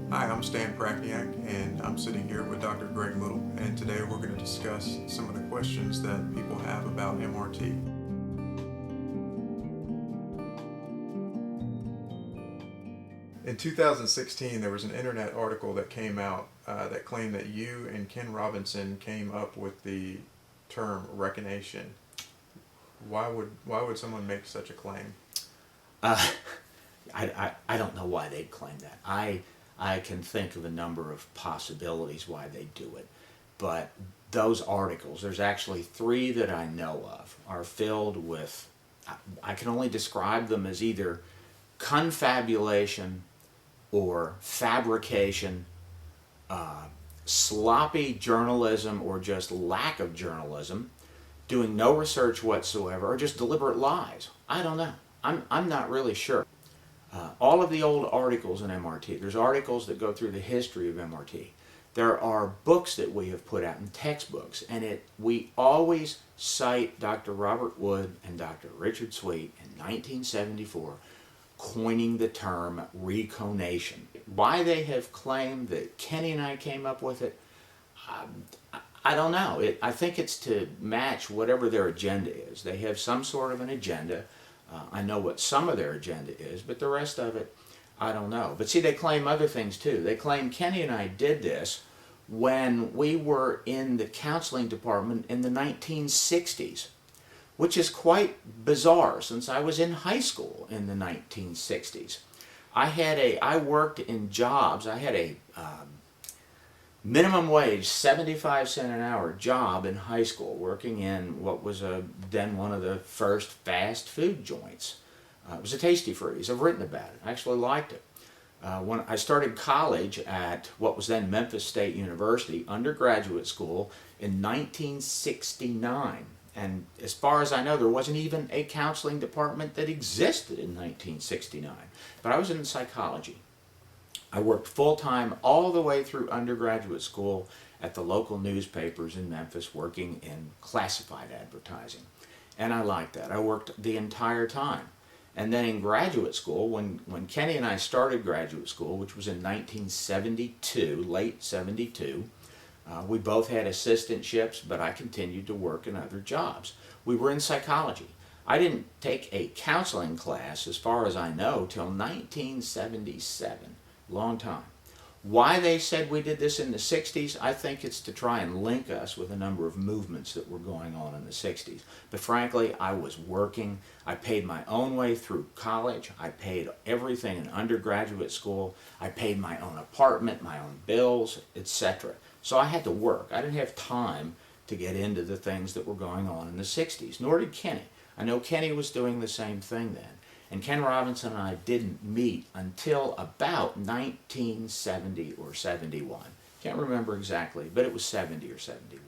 Hi, I'm Stan Prakiak, and I'm sitting here with Dr. Greg Little, and today we're going to discuss some of the questions that people have about MRT. In 2016, there was an internet article that came out that claimed that you and Ken Robinson came up with the term Reconation. Why would someone make such a claim? Uh, I don't know why they'd claim that. I can think of a number of possibilities why they do it. But those articles, there's actually three that I know of, are filled with, I can only describe them as either confabulation or fabrication, sloppy journalism or just lack of journalism, doing no research whatsoever, or just deliberate lies. I don't know. I'm not really sure. All of the old articles in MRT, there's articles that go through the history of MRT. There are books that we have put out in textbooks, and we always cite Dr. Robert Wood and Dr. Richard Sweet in 1974 coining the term Reconation. Why they have claimed that Kenny and I came up with it, I don't know. I think it's to match whatever their agenda is. They have some sort of an agenda. I know what some of their agenda is, but the rest of it, I don't know. But see, they claim other things too. They claim Kenny and I did this when we were in the counseling department in the 1960s, which is quite bizarre since I was in high school in the 1960s. I worked in jobs. I had a minimum wage, 75 cents an hour job in high school, working in what was then one of the first fast food joints. It was a Tasty Freeze. I've written about it. I actually liked it. When I started college at what was then Memphis State University, undergraduate school, in 1969. And as far as I know, there wasn't even a counseling department that existed in 1969. But I was in psychology. I worked full-time all the way through undergraduate school at the local newspapers in Memphis, working in classified advertising. And I liked that. I worked the entire time. And then in graduate school, when Kenny and I started graduate school, which was in 1972, late 72, we both had assistantships, but I continued to work in other jobs. We were in psychology. I didn't take a counseling class, as far as I know, till 1977. Long time. Why they said we did this in the 60s, I think it's to try and link us with a number of movements that were going on in the 60s. But frankly, I was working. I paid my own way through college. I paid everything in undergraduate school. I paid my own apartment, my own bills, etc. So I had to work. I didn't have time to get into the things that were going on in the 60s, nor did Kenny. I know Kenny was doing the same thing then. And Ken Robinson and I didn't meet until about 1970 or 71. Can't remember exactly, but it was 70 or 71.